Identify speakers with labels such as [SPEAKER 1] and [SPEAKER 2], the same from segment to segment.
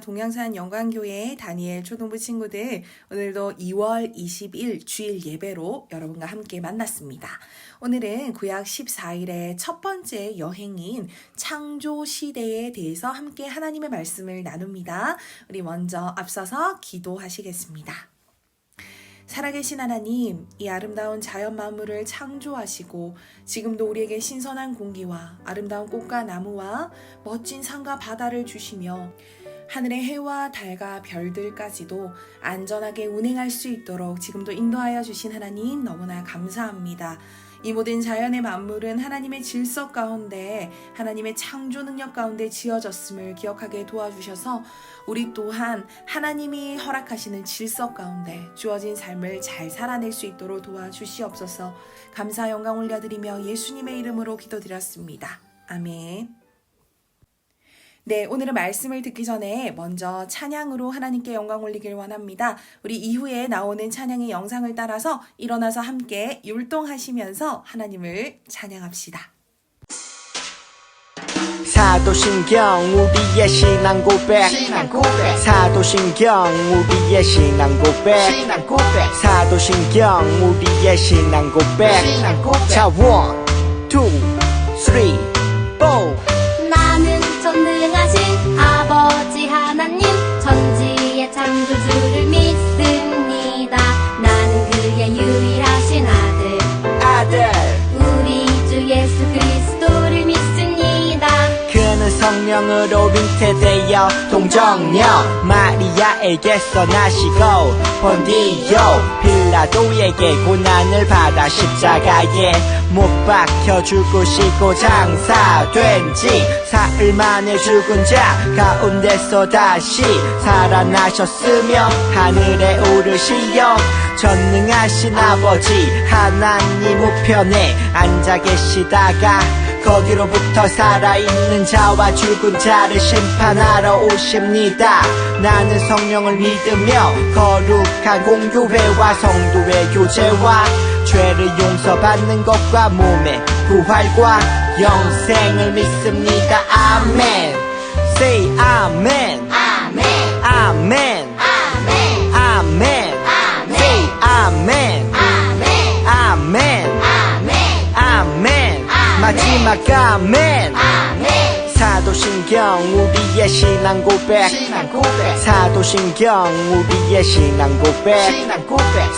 [SPEAKER 1] 동양산 영광교회 다니엘 초등부 친구들, 오늘도 2월 20일 주일 예배로 여러분과 함께 만났습니다. 오늘은 구약 14일의 첫 번째 여행인 창조 시대에 대해서 함께 하나님의 말씀을 나눕니다. 우리 먼저 앞서서 기도하시겠습니다. 살아계신 하나님, 이 아름다운 자연 만물을 창조하시고 지금도 우리에게 신선한 공기와 아름다운 꽃과 나무와 멋진 산과 바다를 주시며 하늘의 해와 달과 별들까지도 안전하게 운행할 수 있도록 지금도 인도하여 주신 하나님 너무나 감사합니다. 이 모든 자연의 만물은 하나님의 질서 가운데 하나님의 창조 능력 가운데 지어졌음을 기억하게 도와주셔서 우리 또한 하나님이 허락하시는 질서 가운데 주어진 삶을 잘 살아낼 수 있도록 도와주시옵소서. 감사 영광 올려드리며 예수님의 이름으로 기도드렸습니다. 아멘. 네, 오늘은 말씀을 듣기 전에 먼저 찬양으로 하나님께 영광 올리길 원합니다. 우리 이후에 나오는 찬양의 영상을 따라서 일어나서 함께 율동하시면서 하나님을 찬양합시다.
[SPEAKER 2] 사도신경 우리의 신앙 고백 사도신경 우리의 신앙 고백 사도신경 우리의 신앙 고백 자 1, 2, 3, 4
[SPEAKER 3] 나는 전능하신 아버지 하나님 천지의 창조주를 믿습니다. 나는 그의 유일하신 아들 우리 주 예수 그리스도를 믿습니다.
[SPEAKER 2] 그는 성령으로 잉태되어 동정녀 마리아에게서 나시고 본디오 빌라도에게 고난을 받아 십자가에 못 박혀 죽으시고 장사된 지 사흘 만에 죽은 자 가운데서 다시 살아나셨으며 하늘에 오르시어 전능하신 아버지 하나님 우편에 앉아 계시다가 거기로부터 살아있는 자와 죽은 자를 심판하러 오십니다. 나는 성령을 믿으며 거룩한 공교회와 성도의 교제와 죄를 용서받는 것과 몸의 부활과 영생을 믿습니다. 아멘. Say 아멘.
[SPEAKER 3] 아멘
[SPEAKER 2] 아멘.
[SPEAKER 3] 아멘
[SPEAKER 2] 아멘. Say 아멘.
[SPEAKER 3] 아멘
[SPEAKER 2] 아멘.
[SPEAKER 3] 아멘
[SPEAKER 2] 아멘. 마지막 아멘.
[SPEAKER 3] 아멘
[SPEAKER 2] 사도신경 우리의 신앙 고백 사도신경 우리의 신앙 고백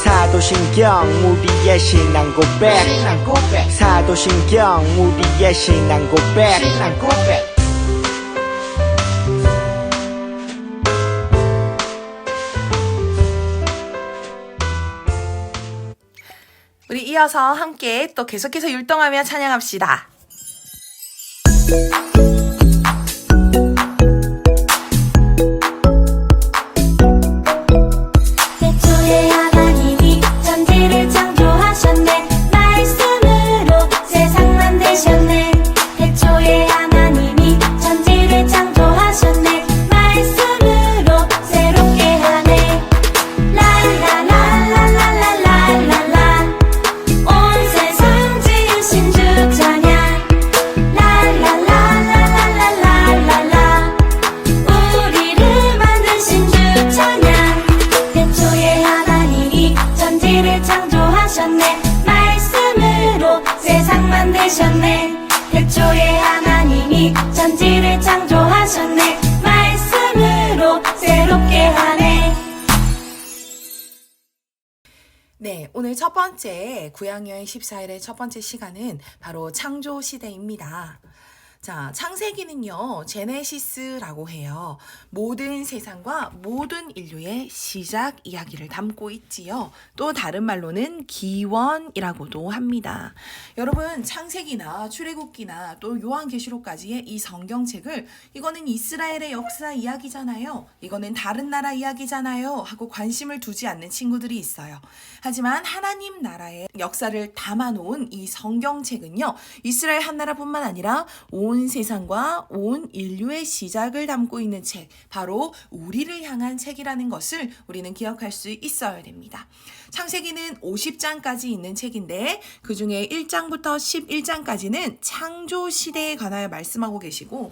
[SPEAKER 2] 사도신경 우리의 신앙 고백 사도신경 우리의 신앙 고백
[SPEAKER 1] 우리 이어서 함께 또 계속해서 율동하며 찬양합시다.
[SPEAKER 3] 태초에 하나님이 천지를 창조하셨네. 말씀으로 세상 만드셨네. 태초에 하나님이 천지를 창조하셨네. 말씀으로 새롭게 하네. 랄랄랄랄랄랄랄라 온 세상 지으신 주 찬양. 랄랄랄랄랄랄라 우리를 만드신 주 찬양. 태초에 하나님이 천지를 창조하셨네. 말씀으로 세상 만드셨네. 태초에 하나님이 천지를 창조하셨네. 말씀으로 새롭게 하네.
[SPEAKER 1] 네, 오늘 첫 번째 구약여행 14일의 첫 번째 시간은 바로 창조 시대입니다. 자, 창세기는요, 제네시스라고 해요. 모든 세상과 모든 인류의 시작 이야기를 담고 있지요. 또 다른 말로는 기원이라고도 합니다. 여러분, 창세기나 출애굽기나 또 요한계시록까지의 이 성경책을 이거는 이스라엘의 역사 이야기잖아요. 이거는 다른 나라 이야기잖아요. 하고 관심을 두지 않는 친구들이 있어요. 하지만 하나님 나라의 역사를 담아놓은 이 성경책은요, 이스라엘 한 나라뿐만 아니라 온 세상과 온 인류의 시작을 담고 있는 책, 바로 우리를 향한 책이라는 것을 우리는 기억할 수 있어야 됩니다. 창세기는 50장까지 있는 책인데 그 중에 1장부터 11장까지는 창조 시대에 관하여 말씀하고 계시고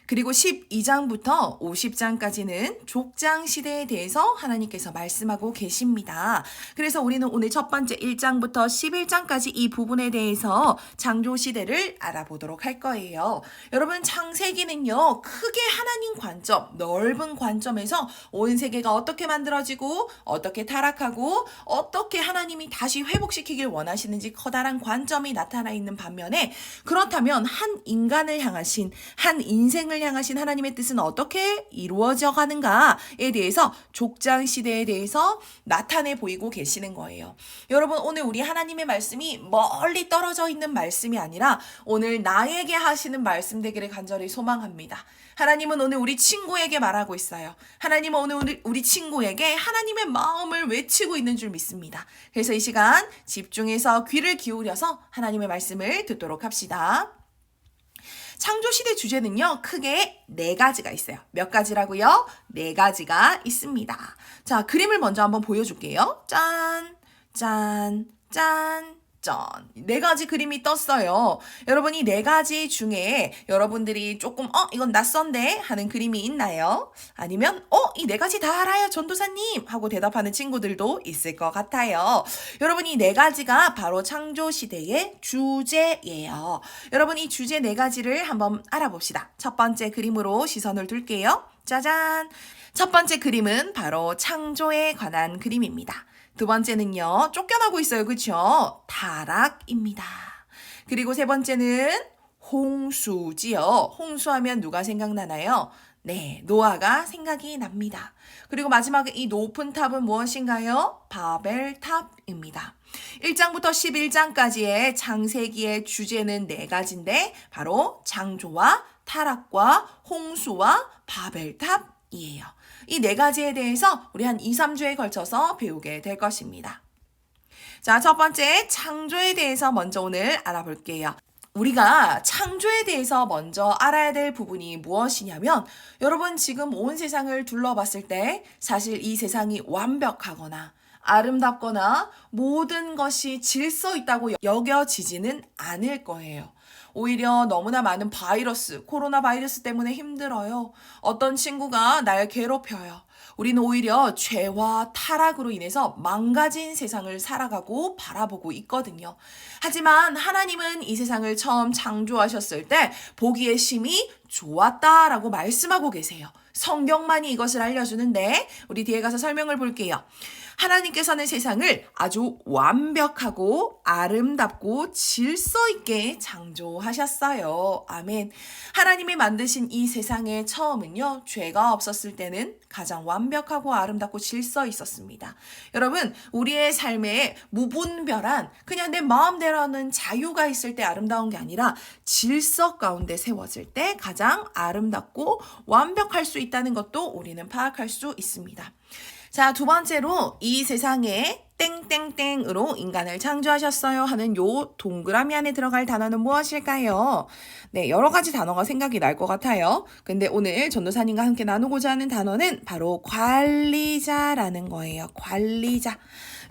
[SPEAKER 1] 그리고 12장부터 50장까지는 족장 시대에 대해서 하나님께서 말씀하고 계십니다. 그래서 우리는 오늘 첫 번째 1장부터 11장까지 이 부분에 대해서 창조 시대를 알아보도록 할 거예요. 여러분, 창세기는요, 크게 하나님 관점, 넓은 관점에서 온 세계가 어떻게 만들어지고 어떻게 타락하고 어떻게 하나님이 다시 회복시키길 원하시는지 커다란 관점이 나타나 있는 반면에, 그렇다면 한 인간을 향하신, 한 인생을 향하신 하나님의 뜻은 어떻게 이루어져 가는가에 대해서 족장 시대에 대해서 나타내 보이고 계시는 거예요. 여러분, 오늘 우리 하나님의 말씀이 멀리 떨어져 있는 말씀이 아니라 오늘 나에게 하시는 말씀 되기를 간절히 소망합니다. 하나님은 오늘 우리 친구에게 말하고 있어요. 하나님은 오늘 우리 친구에게 하나님의 마음을 외치고 있는 줄 믿습니다. 그래서 이 시간 집중해서 귀를 기울여서 하나님의 말씀을 듣도록 합시다. 창조시대 주제는요, 크게 4가지가 있어요. 몇 가지라고요? 4가지가 있습니다. 자, 그림을 먼저 한번 보여줄게요. 짠, 짠, 짠. 4가지 그림이 떴어요. 여러분, 이 4가지 중에 여러분들이 조금 이건 낯선데 하는 그림이 있나요? 아니면 이 4가지 다 알아요, 전도사님 하고 대답하는 친구들도 있을 것 같아요. 여러분, 이 4가지가 바로 창조시대의 주제예요. 여러분, 이 주제 4가지를 한번 알아봅시다. 첫 번째 그림으로 시선을 둘게요. 짜잔! 첫 번째 그림은 바로 창조에 관한 그림입니다. 두 번째는요, 쫓겨나고 있어요. 그쵸? 타락입니다. 그리고 세 번째는 홍수지요. 홍수하면 누가 생각나나요? 네, 노아가 생각이 납니다. 그리고 마지막에 이 높은 탑은 무엇인가요? 바벨탑입니다. 1장부터 11장까지의 창세기의 주제는 4가지인데 바로 창조와 타락과 홍수와 바벨탑이에요. 이 4가지에 대해서 우리 한 2, 3주에 걸쳐서 배우게 될 것입니다. 자, 첫 번째 창조에 대해서 먼저 오늘 알아볼게요. 우리가 창조에 대해서 먼저 알아야 될 부분이 무엇이냐면, 여러분, 지금 온 세상을 둘러봤을 때 사실 이 세상이 완벽하거나 아름답거나 모든 것이 질서 있다고 여겨지지는 않을 거예요. 오히려 너무나 많은 바이러스, 코로나 바이러스 때문에 힘들어요. 어떤 친구가 날 괴롭혀요. 우리는 오히려 죄와 타락으로 인해서 망가진 세상을 살아가고 바라보고 있거든요. 하지만 하나님은 이 세상을 처음 창조하셨을 때 보기에 심히 좋았다라고 말씀하고 계세요. 성경만이 이것을 알려주는데 우리 뒤에 가서 설명을 볼게요. 하나님께서는 세상을 아주 완벽하고 아름답고 질서 있게 창조하셨어요. 아멘. 하나님이 만드신 이 세상의 처음은요, 죄가 없었을 때는 가장 완벽하고 아름답고 질서 있었습니다. 여러분, 우리의 삶에 무분별한 그냥 내 마음대로 하는 자유가 있을 때 아름다운 게 아니라 질서 가운데 세워질 때 가장 아름답고 완벽할 수 있다는 것도 우리는 파악할 수 있습니다. 자, 두 번째로 이 세상에 땡땡땡으로 인간을 창조하셨어요 하는 요 동그라미 안에 들어갈 단어는 무엇일까요? 네, 여러 가지 단어가 생각이 날 것 같아요. 근데 오늘 전도사님과 함께 나누고자 하는 단어는 바로 관리자라는 거예요. 관리자.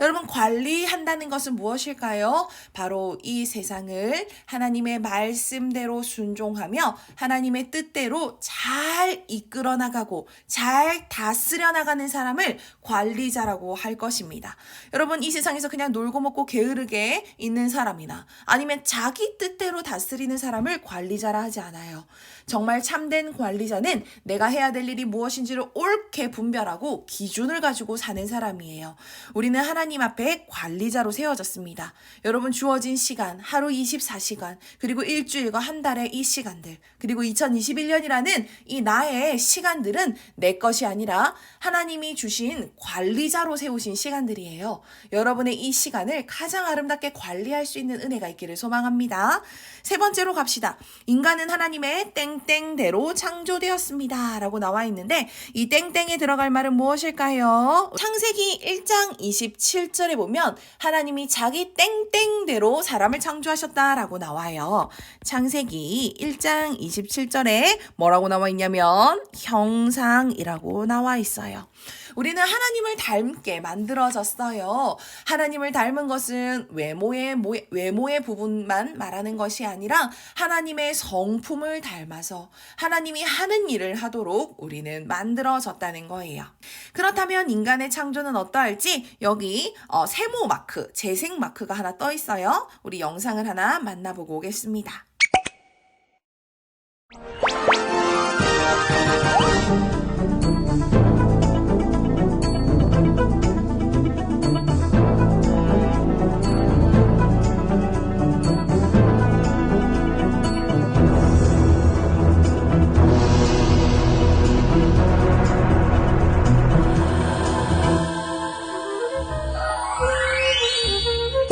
[SPEAKER 1] 여러분, 관리한다는 것은 무엇일까요? 바로 이 세상을 하나님의 말씀대로 순종하며 하나님의 뜻대로 잘 이끌어 나가고 잘 다스려 나가는 사람을 관리자라고 할 것입니다. 여러분, 이 세상에서 그냥 놀고 먹고 게으르게 있는 사람이나 아니면 자기 뜻대로 다스리는 사람을 관리자라 하지 않아요. 정말 참된 관리자는 내가 해야 될 일이 무엇인지를 옳게 분별하고 기준을 가지고 사는 사람이에요. 우리는 하나님 앞에 관리자로 세워졌습니다. 여러분, 주어진 시간, 하루 24시간, 그리고 일주일과 한 달의 이 시간들, 그리고 2021년이라는 이 나의 시간들은 내 것이 아니라 하나님이 주신 관리자로 세우신 시간들이에요. 여러분의 이 시간을 가장 아름답게 관리할 수 있는 은혜가 있기를 소망합니다. 세 번째로 갑시다. 인간은 하나님의 땡땡대로 창조되었습니다 라고 나와 있는데, 이 땡땡에 들어갈 말은 무엇일까요? 창세기 1장 27절에 보면 하나님이 자기 땡땡대로 사람을 창조하셨다라고 나와요. 창세기 1장 27절에 뭐라고 나와 있냐면 형상이라고 나와 있어요. 우리는 하나님을 닮게 만들어졌어요. 하나님을 닮은 것은 외모의 부분만 말하는 것이 아니라 하나님의 성품을 닮아서 하나님이 하는 일을 하도록 우리는 만들어졌다는 거예요. 그렇다면 인간의 창조는 어떠할지 여기 세모 마크, 재생 마크가 하나 떠 있어요. 우리 영상을 하나 만나보고 오겠습니다.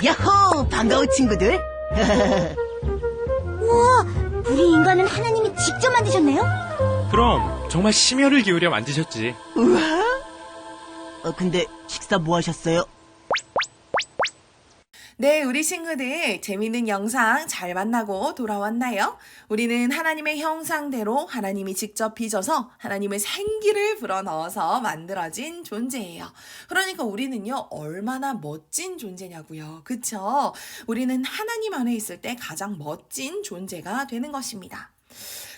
[SPEAKER 4] 야호! 반가워, 친구들.
[SPEAKER 3] 우와, 우리 인간은 하나님이 직접 만드셨네요?
[SPEAKER 5] 그럼 정말 심혈을 기울여 만드셨지.
[SPEAKER 4] 우와! 근데 식사 뭐 하셨어요?
[SPEAKER 1] 네, 우리 친구들 재미있는 영상 잘 만나고 돌아왔나요? 우리는 하나님의 형상대로 하나님이 직접 빚어서 하나님의 생기를 불어넣어서 만들어진 존재예요. 그러니까 우리는요, 얼마나 멋진 존재냐고요. 그쵸? 우리는 하나님 안에 있을 때 가장 멋진 존재가 되는 것입니다.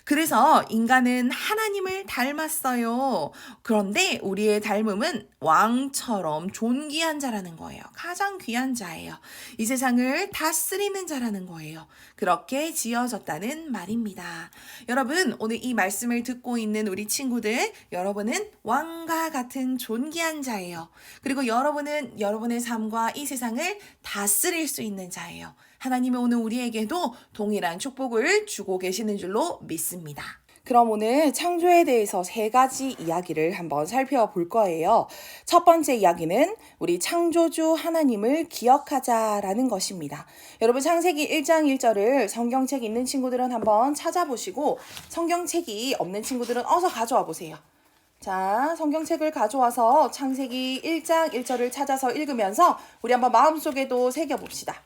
[SPEAKER 1] 그래서 인간은 하나님을 닮았어요. 그런데 우리의 닮음은 왕처럼 존귀한 자라는 거예요. 가장 귀한 자예요. 이 세상을 다스리는 자라는 거예요. 그렇게 지어졌다는 말입니다. 여러분, 오늘 이 말씀을 듣고 있는 우리 친구들, 여러분은 왕과 같은 존귀한 자예요. 그리고 여러분은 여러분의 삶과 이 세상을 다스릴 수 있는 자예요. 하나님은 오늘 우리에게도 동일한 축복을 주고 계시는 줄로 믿습니다. 그럼 오늘 창조에 대해서 3가지 이야기를 한번 살펴볼 거예요. 첫 번째 이야기는 우리 창조주 하나님을 기억하자라는 것입니다. 여러분 창세기 1장 1절을 성경책 있는 친구들은 한번 찾아보시고 성경책이 없는 친구들은 어서 가져와 보세요. 자, 성경책을 가져와서 창세기 1장 1절을 찾아서 읽으면서 우리 한번 마음속에도 새겨봅시다.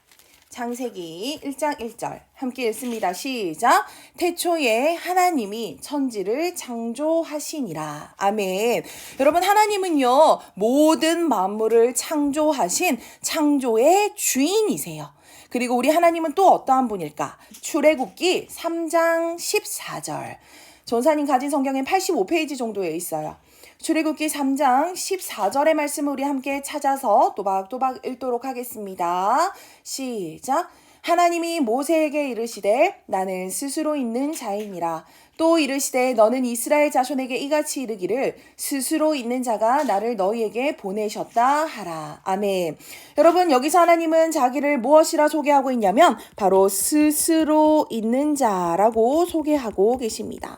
[SPEAKER 1] 창세기 1장 1절 함께 읽습니다. 시작. 태초에 하나님이 천지를 창조하시니라. 아멘. 여러분 하나님은요 모든 만물을 창조하신 창조의 주인이세요. 그리고 우리 하나님은 또 어떠한 분일까? 출애굽기 3장 14절. 전사님 가진 성경엔 85페이지 정도에 있어요. 출애굽기 3장 14절의 말씀을 우리 함께 찾아서 또박또박 읽도록 하겠습니다. 시작. 하나님이 모세에게 이르시되 나는 스스로 있는 자이니라. 또 이르시되 너는 이스라엘 자손에게 이같이 이르기를 스스로 있는 자가 나를 너희에게 보내셨다 하라. 아멘. 여러분 여기서 하나님은 자기를 무엇이라 소개하고 있냐면 바로 스스로 있는 자라고 소개하고 계십니다.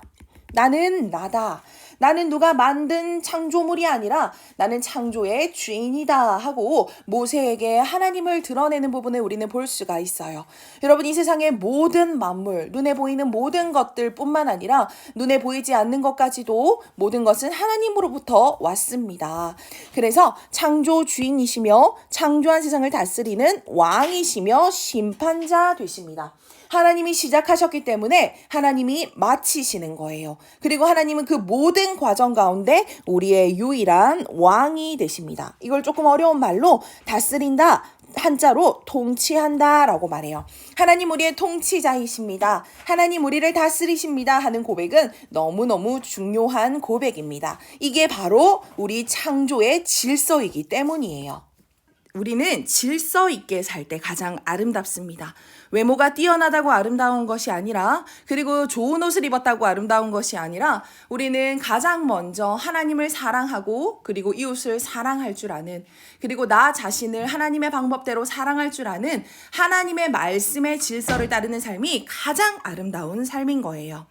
[SPEAKER 1] 나는 나다. 나는 누가 만든 창조물이 아니라 나는 창조의 주인이다 하고 모세에게 하나님을 드러내는 부분을 우리는 볼 수가 있어요. 여러분 이 세상의 모든 만물, 눈에 보이는 모든 것들 뿐만 아니라 눈에 보이지 않는 것까지도 모든 것은 하나님으로부터 왔습니다. 그래서 창조 주인이시며 창조한 세상을 다스리는 왕이시며 심판자 되십니다. 하나님이 시작하셨기 때문에 하나님이 마치시는 거예요. 그리고 하나님은 그 모든 과정 가운데 우리의 유일한 왕이 되십니다. 이걸 조금 어려운 말로 다스린다, 한자로 통치한다 라고 말해요. 하나님 우리의 통치자이십니다. 하나님 우리를 다스리십니다 하는 고백은 너무너무 중요한 고백입니다. 이게 바로 우리 창조의 질서이기 때문이에요. 우리는 질서 있게 살 때 가장 아름답습니다. 외모가 뛰어나다고 아름다운 것이 아니라 그리고 좋은 옷을 입었다고 아름다운 것이 아니라 우리는 가장 먼저 하나님을 사랑하고 그리고 이웃을 사랑할 줄 아는 그리고 나 자신을 하나님의 방법대로 사랑할 줄 아는 하나님의 말씀의 질서를 따르는 삶이 가장 아름다운 삶인 거예요.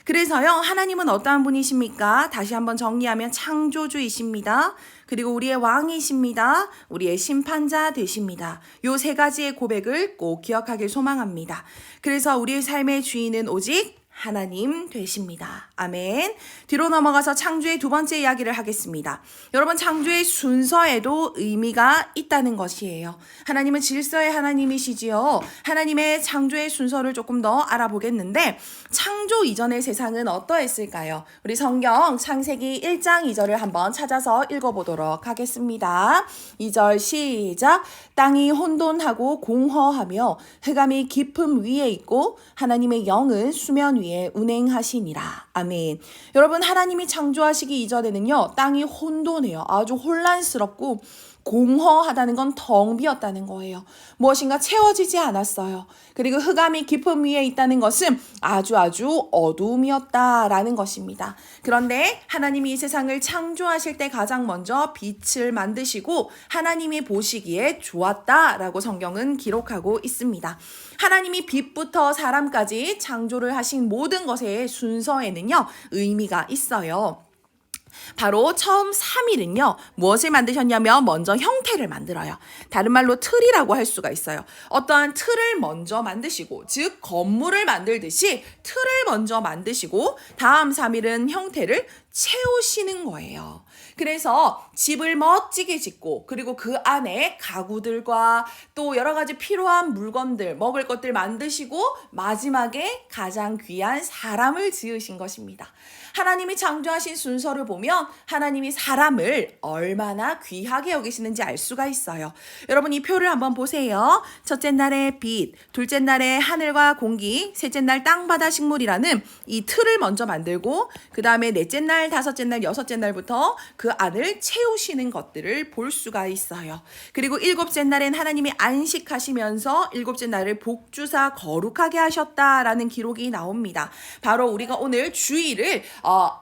[SPEAKER 1] 그래서요, 하나님은 어떠한 분이십니까? 다시 한번 정리하면 창조주이십니다. 그리고 우리의 왕이십니다. 우리의 심판자 되십니다. 요 3가지의 고백을 꼭 기억하길 소망합니다. 그래서 우리의 삶의 주인은 오직 하나님 되십니다. 아멘. 뒤로 넘어가서 창조의 두 번째 이야기를 하겠습니다. 여러분, 창조의 순서에도 의미가 있다는 것이에요. 하나님은 질서의 하나님이시지요. 하나님의 창조의 순서를 조금 더 알아보겠는데, 창조 이전의 세상은 어떠했을까요? 우리 성경 창세기 1장 2절을 한번 찾아서 읽어보도록 하겠습니다. 2절 시작. 땅이 혼돈하고 공허하며 흑암이 깊음 위에 있고 하나님의 영은 수면 위에 운행하시니라. 아멘. 여러분, 하나님이 창조하시기 이전에는요, 땅이 혼돈해요. 아주 혼란스럽고 공허하다는 건 텅 비었다는 거예요. 무엇인가 채워지지 않았어요. 그리고 흑암이 깊음 위에 있다는 것은 아주 어두움이었다라는 것입니다. 그런데 하나님이 이 세상을 창조하실 때 가장 먼저 빛을 만드시고 하나님이 보시기에 좋았다라고 성경은 기록하고 있습니다. 하나님이 빛부터 사람까지 창조를 하신 모든 것의 순서에는요, 의미가 있어요. 바로 처음 3일은요, 무엇을 만드셨냐면 먼저 형태를 만들어요. 다른 말로 틀이라고 할 수가 있어요. 어떠한 틀을 먼저 만드시고, 즉 건물을 만들듯이 틀을 먼저 만드시고 다음 3일은 형태를 채우시는 거예요. 그래서 집을 멋지게 짓고, 그리고 그 안에 가구들과 또 여러 가지 필요한 물건들, 먹을 것들 만드시고 마지막에 가장 귀한 사람을 지으신 것입니다. 하나님이 창조하신 순서를 보면 하나님이 사람을 얼마나 귀하게 여기시는지 알 수가 있어요. 여러분, 이 표를 한번 보세요. 첫째 날에 빛, 둘째 날에 하늘과 공기, 셋째 날 땅바다 식물이라는 이 틀을 먼저 만들고, 그 다음에 넷째 날, 다섯째 날, 여섯째 날부터 그 안을 채우시는 것들을 볼 수가 있어요. 그리고 일곱째 날엔 하나님이 안식하시면서 일곱째 날을 복주사 거룩하게 하셨다라는 기록이 나옵니다. 바로 우리가 오늘 주일을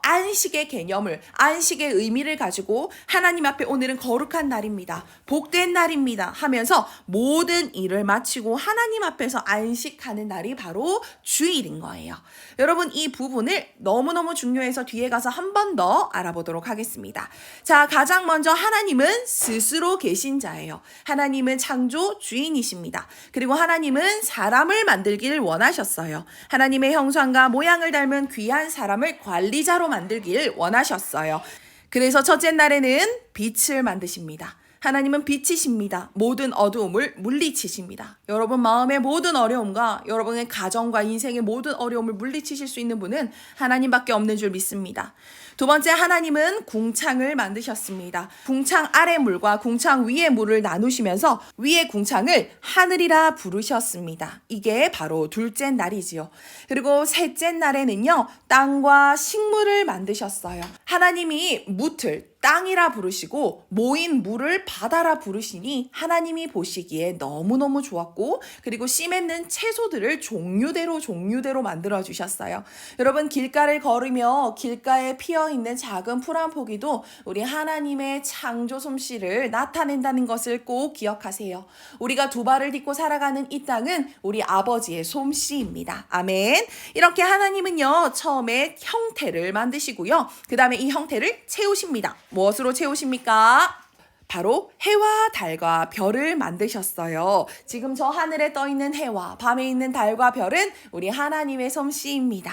[SPEAKER 1] 안식의 개념을, 안식의 의미를 가지고 하나님 앞에 오늘은 거룩한 날입니다, 복된 날입니다 하면서 모든 일을 마치고 하나님 앞에서 안식하는 날이 바로 주일인 거예요. 여러분, 이 부분을 너무너무 중요해서 뒤에 가서 한 번 더 알아보도록 하겠습니다. 자, 가장 먼저 하나님은 스스로 계신 자예요. 하나님은 창조 주인이십니다. 그리고 하나님은 사람을 만들기를 원하셨어요. 하나님의 형상과 모양을 닮은 귀한 사람을 관리자로 만들길 원하셨어요. 그래서 첫째 날에는 빛을 만드십니다. 하나님은 빛이십니다. 모든 어두움을 물리치십니다. 여러분 마음의 모든 어려움과 여러분의 가정과 인생의 모든 어려움을 물리치실 수 있는 분은 하나님밖에 없는 줄 믿습니다. 두 번째, 하나님은 궁창을 만드셨습니다. 궁창 아래 물과 궁창 위의 물을 나누시면서 위의 궁창을 하늘이라 부르셨습니다. 이게 바로 둘째 날이지요. 그리고 셋째 날에는요, 땅과 식물을 만드셨어요. 하나님이 무틀, 땅이라 부르시고 모인 물을 바다라 부르시니 하나님이 보시기에 너무너무 좋았고, 그리고 씨 맺는 채소들을 종류대로 만들어 주셨어요. 여러분, 길가를 걸으며 길가에 피어있는 작은 풀 한 포기도 우리 하나님의 창조 솜씨를 나타낸다는 것을 꼭 기억하세요. 우리가 두 발을 딛고 살아가는 이 땅은 우리 아버지의 솜씨입니다. 아멘. 이렇게 하나님은요, 처음에 형태를 만드시고요, 그 다음에 이 형태를 채우십니다. 무엇으로 채우십니까? 바로 해와 달과 별을 만드셨어요. 지금 저 하늘에 떠 있는 해와 밤에 있는 달과 별은 우리 하나님의 솜씨입니다.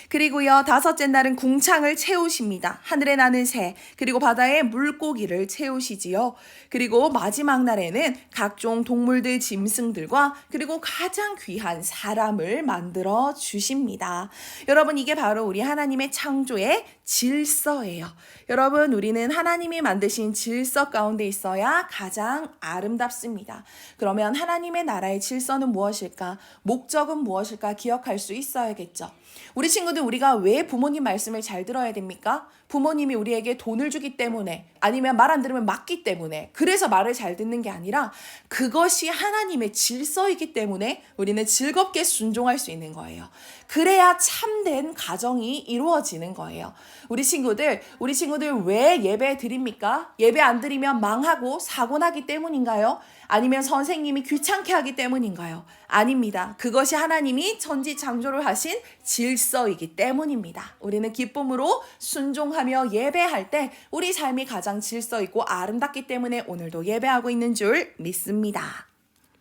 [SPEAKER 1] 그리고요, 다섯째 날은 궁창을 채우십니다. 하늘에 나는 새, 그리고 바다에 물고기를 채우시지요. 그리고 마지막 날에는 각종 동물들, 짐승들과 그리고 가장 귀한 사람을 만들어 주십니다. 여러분, 이게 바로 우리 하나님의 창조의 질서예요. 여러분, 우리는 하나님이 만드신 질서 가운데 있어야 가장 아름답습니다. 그러면 하나님의 나라의 질서는 무엇일까? 목적은 무엇일까? 기억할 수 있어야겠죠. 우리 친구들, 우리가 왜 부모님 말씀을 잘 들어야 됩니까? 부모님이 우리에게 돈을 주기 때문에, 아니면 말 안 들으면 맞기 때문에, 그래서 말을 잘 듣는 게 아니라 그것이 하나님의 질서이기 때문에 우리는 즐겁게 순종할 수 있는 거예요. 그래야 참된 가정이 이루어지는 거예요. 우리 친구들 왜 예배 드립니까? 예배 안 드리면 망하고 사고 나기 때문인가요? 아니면 선생님이 귀찮게 하기 때문인가요? 아닙니다. 그것이 하나님이 천지 창조를 하신 질서이기 때문입니다. 우리는 기쁨으로 순종하며 예배할 때 우리 삶이 가장 질서 있고 아름답기 때문에 오늘도 예배하고 있는 줄 믿습니다.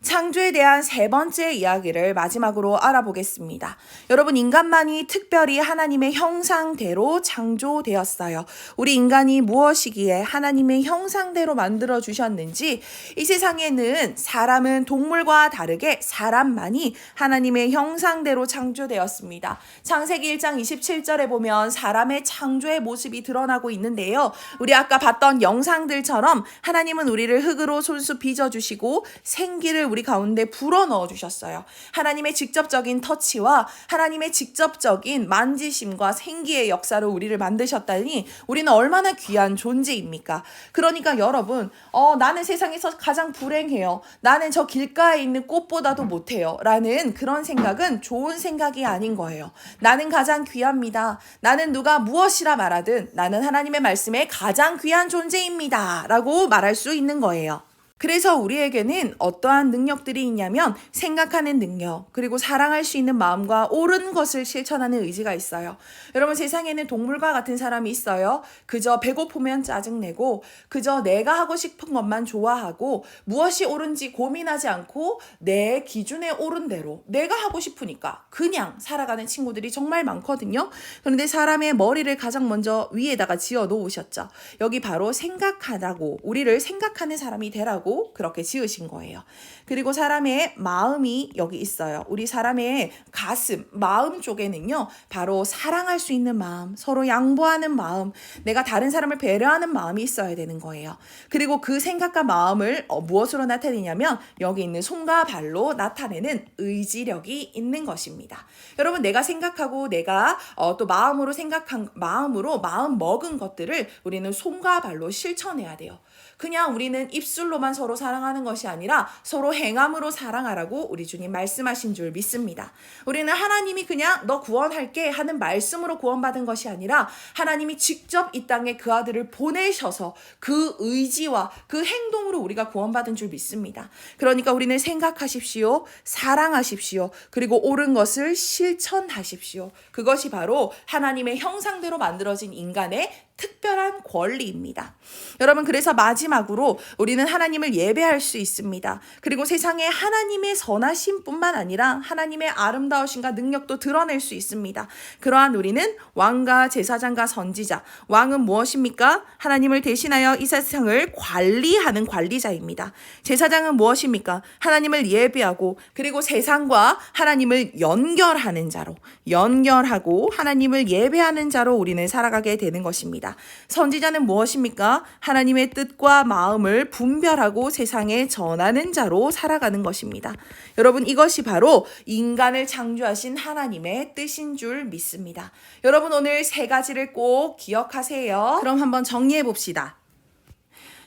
[SPEAKER 1] 창조에 대한 세 번째 이야기를 마지막으로 알아보겠습니다. 여러분, 인간만이 특별히 하나님의 형상대로 창조되었어요. 우리 인간이 무엇이기에 하나님의 형상대로 만들어 주셨는지, 이 세상에는 사람은 동물과 다르게 사람만이 하나님의 형상대로 창조되었습니다. 창세기 1장 27절에 보면 사람의 창조의 모습이 드러나고 있는데요. 우리 아까 봤던 영상들처럼 하나님은 우리를 흙으로 손수 빚어주시고 생기를 우리 가운데 불어넣어 주셨어요. 하나님의 직접적인 터치와 하나님의 직접적인 만지심과 생기의 역사로 우리를 만드셨다니 우리는 얼마나 귀한 존재입니까? 그러니까 여러분, 나는 세상에서 가장 불행해요. 나는 저 길가에 있는 꽃보다도 못해요. 라는 그런 생각은 좋은 생각이 아닌 거예요. 나는 가장 귀합니다. 나는 누가 무엇이라 말하든 나는 하나님의 말씀에 가장 귀한 존재입니다. 라고 말할 수 있는 거예요. 그래서 우리에게는 어떠한 능력들이 있냐면 생각하는 능력, 그리고 사랑할 수 있는 마음과 옳은 것을 실천하는 의지가 있어요. 여러분, 세상에는 동물과 같은 사람이 있어요. 그저 배고프면 짜증내고 그저 내가 하고 싶은 것만 좋아하고 무엇이 옳은지 고민하지 않고 내 기준에 옳은 대로 내가 하고 싶으니까 그냥 살아가는 친구들이 정말 많거든요. 그런데 사람의 머리를 가장 먼저 위에다가 지어 놓으셨죠. 여기 바로 생각하라고, 우리를 생각하는 사람이 되라고 그렇게 지으신 거예요. 그리고 사람의 마음이 여기 있어요. 우리 사람의 가슴, 마음 쪽에는요, 바로 사랑할 수 있는 마음, 서로 양보하는 마음, 내가 다른 사람을 배려하는 마음이 있어야 되는 거예요. 그리고 그 생각과 마음을 무엇으로 나타내냐면 여기 있는 손과 발로 나타내는 의지력이 있는 것입니다. 여러분, 내가 생각하고 내가 또 마음으로 마음 먹은 것들을 우리는 손과 발로 실천해야 돼요. 그냥 우리는 입술로만 서로 사랑하는 것이 아니라 서로 행함으로 사랑하라고 우리 주님 말씀하신 줄 믿습니다. 우리는 하나님이 그냥 너 구원할게 하는 말씀으로 구원받은 것이 아니라 하나님이 직접 이 땅에 그 아들을 보내셔서 그 의지와 그 행동으로 우리가 구원받은 줄 믿습니다. 그러니까 우리는 생각하십시오. 사랑하십시오. 그리고 옳은 것을 실천하십시오. 그것이 바로 하나님의 형상대로 만들어진 인간의 특별한 권리입니다. 여러분, 그래서 마지막으로 우리는 하나님을 예배할 수 있습니다. 그리고 세상에 하나님의 선하심뿐만 아니라 하나님의 아름다우심과 능력도 드러낼 수 있습니다. 그러한 우리는 왕과 제사장과 선지자, 왕은 무엇입니까? 하나님을 대신하여 이 세상을 관리하는 관리자입니다. 제사장은 무엇입니까? 하나님을 예배하고 그리고 세상과 하나님을 연결하는 자로, 연결하고 하나님을 예배하는 자로 우리는 살아가게 되는 것입니다. 선지자는 무엇입니까? 하나님의 뜻과 마음을 분별하고 세상에 전하는 자로 살아가는 것입니다. 여러분, 이것이 바로 인간을 창조하신 하나님의 뜻인 줄 믿습니다. 여러분, 오늘 세 가지를 꼭 기억하세요. 그럼 한번 정리해 봅시다.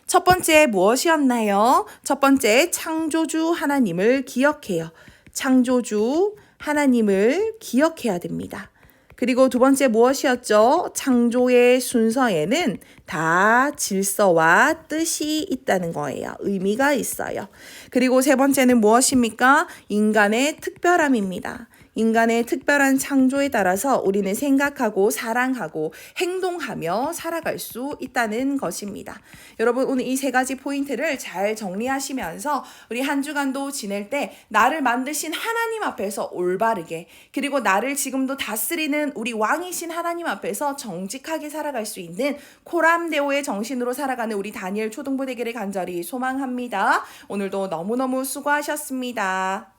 [SPEAKER 1] 첫 번째 무엇이었나요? 첫 번째, 창조주 하나님을 기억해요. 창조주 하나님을 기억해야 됩니다. 그리고 두 번째 무엇이었죠? 창조의 순서에는 다 질서와 뜻이 있다는 거예요. 의미가 있어요. 그리고 세 번째는 무엇입니까? 인간의 특별함입니다. 인간의 특별한 창조에 따라서 우리는 생각하고 사랑하고 행동하며 살아갈 수 있다는 것입니다. 여러분, 오늘 이 세 가지 포인트를 잘 정리하시면서 우리 한 주간도 지낼 때 나를 만드신 하나님 앞에서 올바르게, 그리고 나를 지금도 다스리는 우리 왕이신 하나님 앞에서 정직하게 살아갈 수 있는 코람데오의 정신으로 살아가는 우리 다니엘 초등부 되기를 간절히 소망합니다. 오늘도 너무너무 수고하셨습니다.